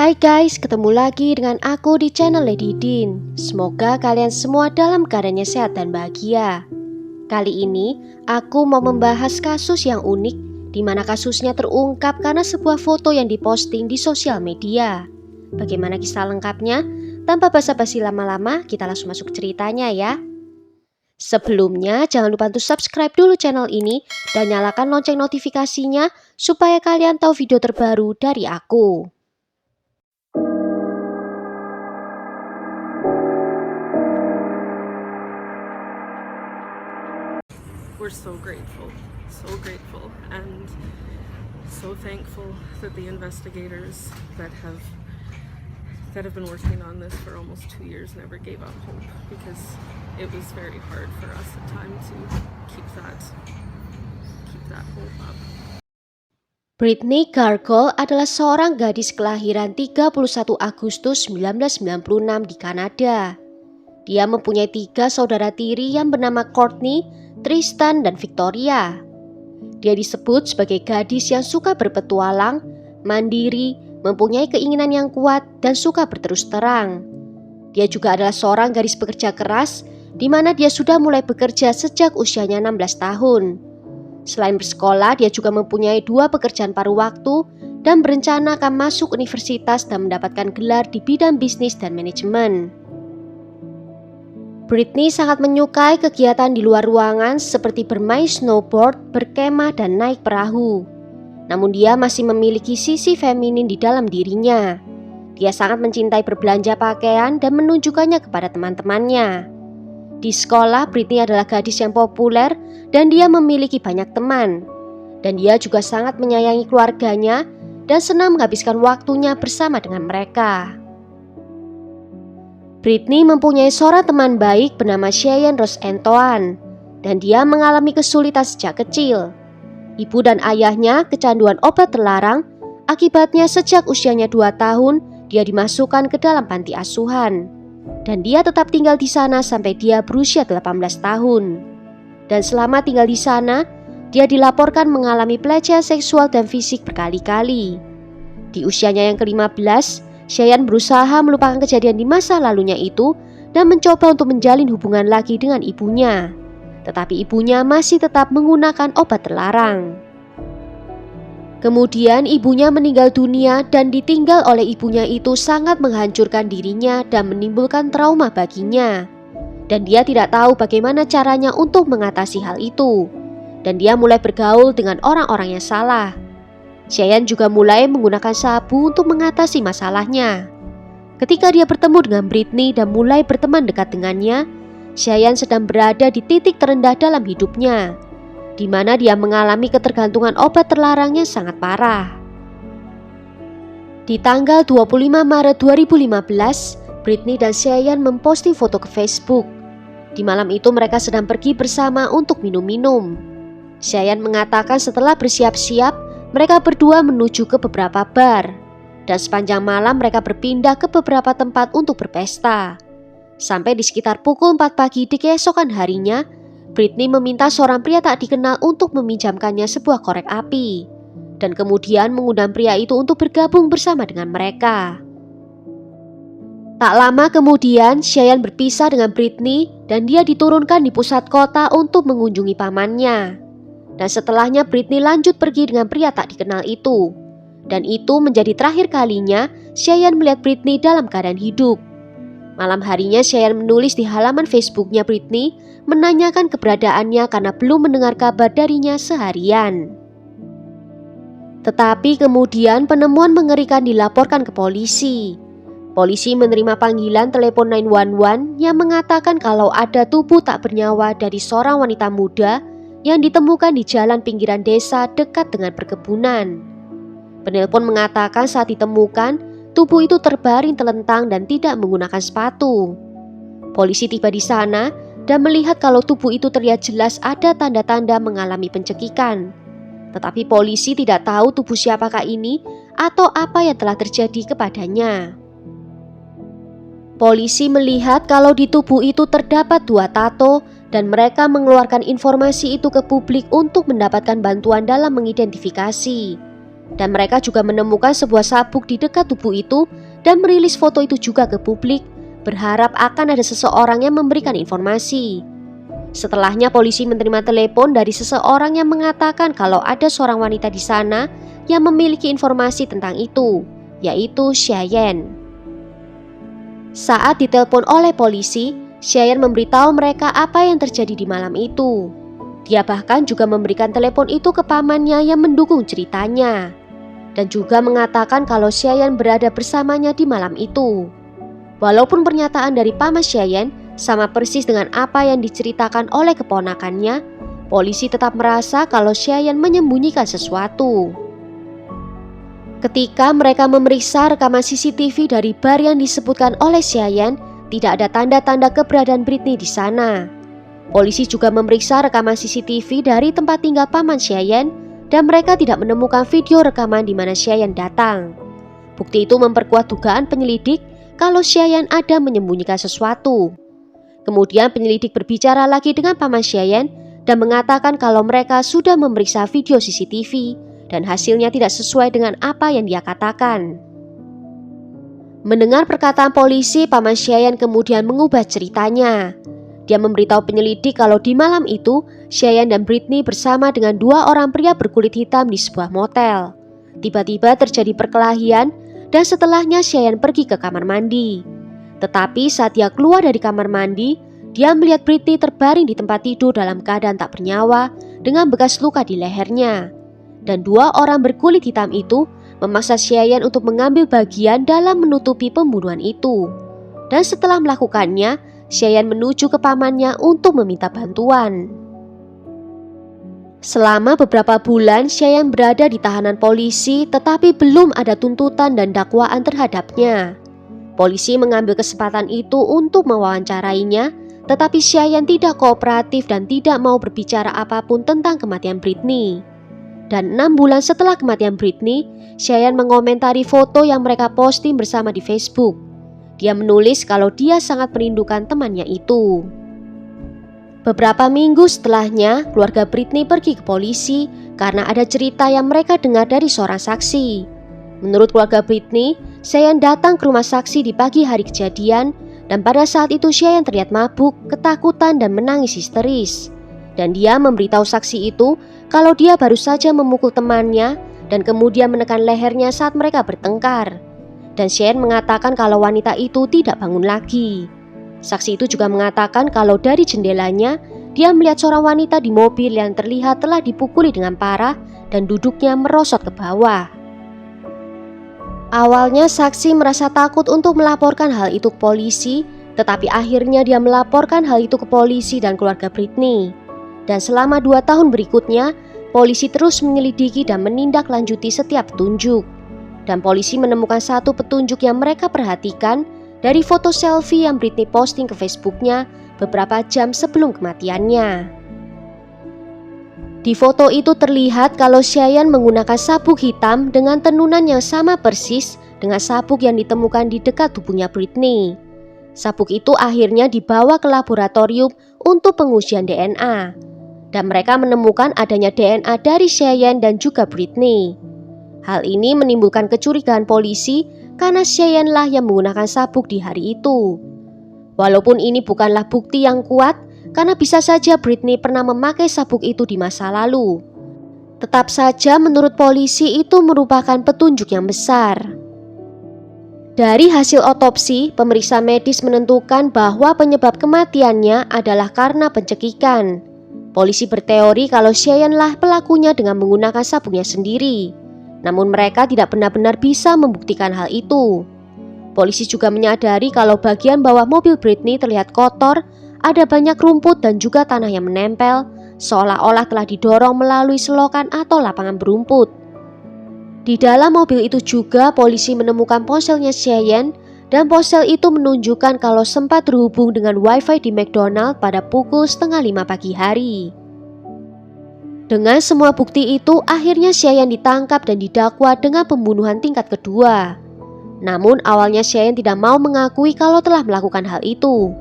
Hai guys, ketemu lagi dengan aku di channel Lady Din. Semoga kalian semua dalam keadaannya sehat dan bahagia. Kali ini aku mau membahas kasus yang unik, di mana kasusnya terungkap karena sebuah foto yang diposting di sosial media. Bagaimana kisah lengkapnya? Tanpa basa-basi lama-lama, kita langsung masuk ceritanya ya. Sebelumnya, jangan lupa untuk subscribe dulu channel ini dan nyalakan lonceng notifikasinya supaya kalian tahu video terbaru dari aku. We're so grateful, and so thankful that the investigators that have been working on this for almost 2 years never gave up hope, because it was very hard for us at times to keep that hope up. Brittany Gargle adalah seorang gadis kelahiran 31 Agustus 1996 di Kanada. Dia mempunyai 3 saudara tiri yang bernama Courtney, Tristan, dan Victoria. Dia disebut sebagai gadis yang suka berpetualang, mandiri, mempunyai keinginan yang kuat, dan suka berterus terang. Dia juga adalah seorang gadis pekerja keras, di mana dia sudah mulai bekerja sejak usianya 16 tahun. Selain bersekolah, dia juga mempunyai 2 pekerjaan paruh waktu dan berencana akan masuk universitas dan mendapatkan gelar di bidang bisnis dan manajemen. Brittany sangat menyukai kegiatan di luar ruangan seperti bermain snowboard, berkemah, dan naik perahu. Namun dia masih memiliki sisi feminin di dalam dirinya. Dia sangat mencintai berbelanja pakaian dan menunjukkannya kepada teman-temannya. Di sekolah, Brittany adalah gadis yang populer dan dia memiliki banyak teman. Dan dia juga sangat menyayangi keluarganya dan senang menghabiskan waktunya bersama dengan mereka. Brittany mempunyai seorang teman baik bernama Cheyenne Rose Antoine, dan dia mengalami kesulitan sejak kecil. Ibu dan ayahnya kecanduan obat terlarang, akibatnya sejak usianya 2 tahun dia dimasukkan ke dalam panti asuhan. Dan dia tetap tinggal di sana sampai dia berusia 18 tahun. Dan selama tinggal di sana, dia dilaporkan mengalami pelecehan seksual dan fisik berkali-kali. Di usianya yang ke-15, Cheyenne berusaha melupakan kejadian di masa lalunya itu dan mencoba untuk menjalin hubungan lagi dengan ibunya. Tetapi ibunya masih tetap menggunakan obat terlarang. Kemudian ibunya meninggal dunia dan ditinggal oleh ibunya itu sangat menghancurkan dirinya dan menimbulkan trauma baginya. Dan dia tidak tahu bagaimana caranya untuk mengatasi hal itu. Dan dia mulai bergaul dengan orang-orang yang salah. Cheyenne juga mulai menggunakan sabu untuk mengatasi masalahnya. Ketika dia bertemu dengan Brittany dan mulai berteman dekat dengannya, Cheyenne sedang berada di titik terendah dalam hidupnya, di mana dia mengalami ketergantungan obat terlarang yang sangat parah. Di tanggal 25 Maret 2015, Brittany dan Cheyenne memposting foto ke Facebook. Di malam itu mereka sedang pergi bersama untuk minum-minum. Cheyenne mengatakan setelah bersiap-siap, mereka berdua menuju ke beberapa bar, dan sepanjang malam mereka berpindah ke beberapa tempat untuk berpesta. Sampai di sekitar pukul 4 pagi di keesokan harinya, Brittany meminta seorang pria tak dikenal untuk meminjamkannya sebuah korek api, dan kemudian mengundang pria itu untuk bergabung bersama dengan mereka. Tak lama kemudian, Cheyenne berpisah dengan Brittany dan dia diturunkan di pusat kota untuk mengunjungi pamannya. Dan setelahnya Brittany lanjut pergi dengan pria tak dikenal itu. Dan itu menjadi terakhir kalinya Cheyenne melihat Brittany dalam keadaan hidup. Malam harinya Cheyenne menulis di halaman Facebooknya Brittany menanyakan keberadaannya karena belum mendengar kabar darinya seharian. Tetapi kemudian penemuan mengerikan dilaporkan ke polisi. Polisi menerima panggilan telepon 911 yang mengatakan kalau ada tubuh tak bernyawa dari seorang wanita muda yang ditemukan di jalan pinggiran desa dekat dengan perkebunan. Penelpon mengatakan saat ditemukan, tubuh itu terbaring telentang dan tidak menggunakan sepatu. Polisi tiba di sana dan melihat kalau tubuh itu terlihat jelas ada tanda-tanda mengalami pencekikan. Tetapi polisi tidak tahu tubuh siapakah ini atau apa yang telah terjadi kepadanya. Polisi melihat kalau di tubuh itu terdapat 2 tato dan mereka mengeluarkan informasi itu ke publik untuk mendapatkan bantuan dalam mengidentifikasi. Dan mereka juga menemukan sebuah sabuk di dekat tubuh itu dan merilis foto itu juga ke publik, berharap akan ada seseorang yang memberikan informasi. Setelahnya polisi menerima telepon dari seseorang yang mengatakan kalau ada seorang wanita di sana yang memiliki informasi tentang itu, yaitu Cheyenne. Saat ditelepon oleh polisi, Cheyenne memberitahu mereka apa yang terjadi di malam itu. Dia bahkan juga memberikan telepon itu ke pamannya yang mendukung ceritanya, dan juga mengatakan kalau Cheyenne berada bersamanya di malam itu. Walaupun pernyataan dari paman Cheyenne sama persis dengan apa yang diceritakan oleh keponakannya, polisi tetap merasa kalau Cheyenne menyembunyikan sesuatu. Ketika mereka memeriksa rekaman CCTV dari bar yang disebutkan oleh Cheyenne, tidak ada tanda-tanda keberadaan Britney di sana. Polisi juga memeriksa rekaman CCTV dari tempat tinggal paman Cheyenne dan mereka tidak menemukan video rekaman di mana Cheyenne datang. Bukti itu memperkuat dugaan penyelidik kalau Cheyenne ada menyembunyikan sesuatu. Kemudian penyelidik berbicara lagi dengan paman Cheyenne dan mengatakan kalau mereka sudah memeriksa video CCTV dan hasilnya tidak sesuai dengan apa yang dia katakan. Mendengar perkataan polisi, paman Cheyenne kemudian mengubah ceritanya. Dia memberitahu penyelidik kalau di malam itu Cheyenne dan Britney bersama dengan 2 orang pria berkulit hitam di sebuah motel. Tiba-tiba terjadi perkelahian dan setelahnya Cheyenne pergi ke kamar mandi. Tetapi saat dia keluar dari kamar mandi, dia melihat Britney terbaring di tempat tidur dalam keadaan tak bernyawa dengan bekas luka di lehernya. Dan 2 orang berkulit hitam itu memaksa Cheyenne untuk mengambil bagian dalam menutupi pembunuhan itu. Dan setelah melakukannya, Cheyenne menuju ke pamannya untuk meminta bantuan. Selama beberapa bulan, Cheyenne berada di tahanan polisi tetapi belum ada tuntutan dan dakwaan terhadapnya. Polisi mengambil kesempatan itu untuk mewawancarainya, tetapi Cheyenne tidak kooperatif dan tidak mau berbicara apapun tentang kematian Britney. Dan 6 bulan setelah kematian Britney, Cheyenne mengomentari foto yang mereka posting bersama di Facebook. Dia menulis kalau dia sangat merindukan temannya itu. Beberapa minggu setelahnya, keluarga Britney pergi ke polisi karena ada cerita yang mereka dengar dari seorang saksi. Menurut keluarga Britney, Cheyenne datang ke rumah saksi di pagi hari kejadian dan pada saat itu Cheyenne terlihat mabuk, ketakutan dan menangis histeris. Dan dia memberitahu saksi itu kalau dia baru saja memukul temannya dan kemudian menekan lehernya saat mereka bertengkar. Dan Cheyenne mengatakan kalau wanita itu tidak bangun lagi. Saksi itu juga mengatakan kalau dari jendelanya dia melihat seorang wanita di mobil yang terlihat telah dipukuli dengan parah dan duduknya merosot ke bawah. Awalnya saksi merasa takut untuk melaporkan hal itu ke polisi, tetapi akhirnya dia melaporkan hal itu ke polisi dan keluarga Britney. Dan selama 2 tahun berikutnya, polisi terus menyelidiki dan menindaklanjuti setiap petunjuk. Dan polisi menemukan satu petunjuk yang mereka perhatikan dari foto selfie yang Britney posting ke Facebooknya beberapa jam sebelum kematiannya. Di foto itu terlihat kalau Cheyenne menggunakan sabuk hitam dengan tenunan yang sama persis dengan sabuk yang ditemukan di dekat tubuhnya Britney. Sabuk itu akhirnya dibawa ke laboratorium untuk pengujian DNA. Dan mereka menemukan adanya DNA dari Cheyenne dan juga Britney. Hal ini menimbulkan kecurigaan polisi karena Cheyenne lah yang menggunakan sabuk di hari itu. Walaupun ini bukanlah bukti yang kuat karena bisa saja Britney pernah memakai sabuk itu di masa lalu. Tetap saja menurut polisi itu merupakan petunjuk yang besar. Dari hasil otopsi, pemeriksa medis menentukan bahwa penyebab kematiannya adalah karena pencekikan. Polisi berteori kalau Cheyenne lah pelakunya dengan menggunakan sabuknya sendiri. Namun mereka tidak benar-benar bisa membuktikan hal itu. Polisi juga menyadari kalau bagian bawah mobil Britney terlihat kotor, ada banyak rumput dan juga tanah yang menempel, seolah-olah telah didorong melalui selokan atau lapangan berumput. Di dalam mobil itu juga polisi menemukan ponselnya Cheyenne dan ponsel itu menunjukkan kalau sempat terhubung dengan wifi di McDonald pada pukul 4:30 pagi hari. Dengan semua bukti itu, akhirnya Cheyenne ditangkap dan didakwa dengan pembunuhan tingkat kedua. Namun awalnya Cheyenne tidak mau mengakui kalau telah melakukan hal itu.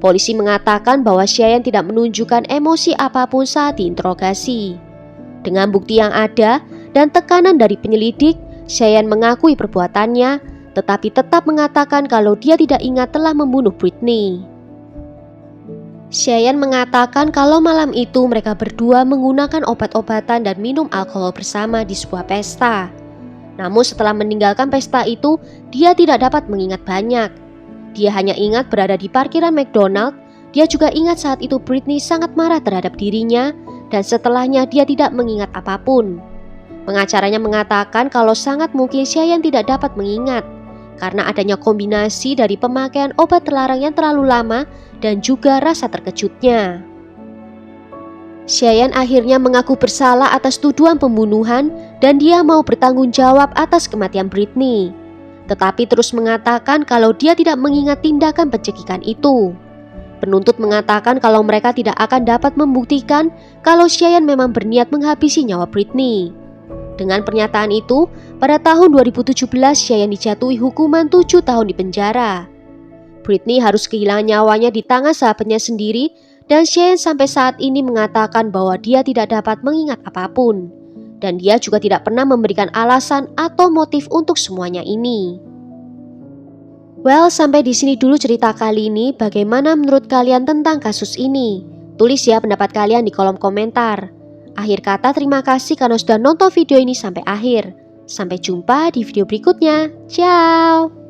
Polisi mengatakan bahwa Cheyenne tidak menunjukkan emosi apapun saat diinterogasi. Dengan bukti yang ada, dan tekanan dari penyelidik, Cheyenne mengakui perbuatannya, tetapi tetap mengatakan kalau dia tidak ingat telah membunuh Britney. Cheyenne mengatakan kalau malam itu mereka berdua menggunakan obat-obatan dan minum alkohol bersama di sebuah pesta. Namun setelah meninggalkan pesta itu, dia tidak dapat mengingat banyak. Dia hanya ingat berada di parkiran McDonald. Dia juga ingat saat itu Britney sangat marah terhadap dirinya, dan setelahnya dia tidak mengingat apapun. Pengacaranya mengatakan kalau sangat mungkin Cheyenne tidak dapat mengingat, karena adanya kombinasi dari pemakaian obat terlarang yang terlalu lama dan juga rasa terkejutnya. Cheyenne akhirnya mengaku bersalah atas tuduhan pembunuhan dan dia mau bertanggung jawab atas kematian Britney. Tetapi terus mengatakan kalau dia tidak mengingat tindakan pencekikan itu. Penuntut mengatakan kalau mereka tidak akan dapat membuktikan kalau Cheyenne memang berniat menghabisi nyawa Britney. Dengan pernyataan itu, pada tahun 2017 Cheyenne dijatuhi hukuman 7 tahun di penjara. Britney harus kehilangan nyawanya di tangan sahabatnya sendiri, dan Cheyenne sampai saat ini mengatakan bahwa dia tidak dapat mengingat apapun. Dan dia juga tidak pernah memberikan alasan atau motif untuk semuanya ini. Well, sampai di sini dulu cerita kali ini. Bagaimana menurut kalian tentang kasus ini? Tulis ya pendapat kalian di kolom komentar. Akhir kata, terima kasih karena sudah nonton video ini sampai akhir. Sampai jumpa di video berikutnya. Ciao!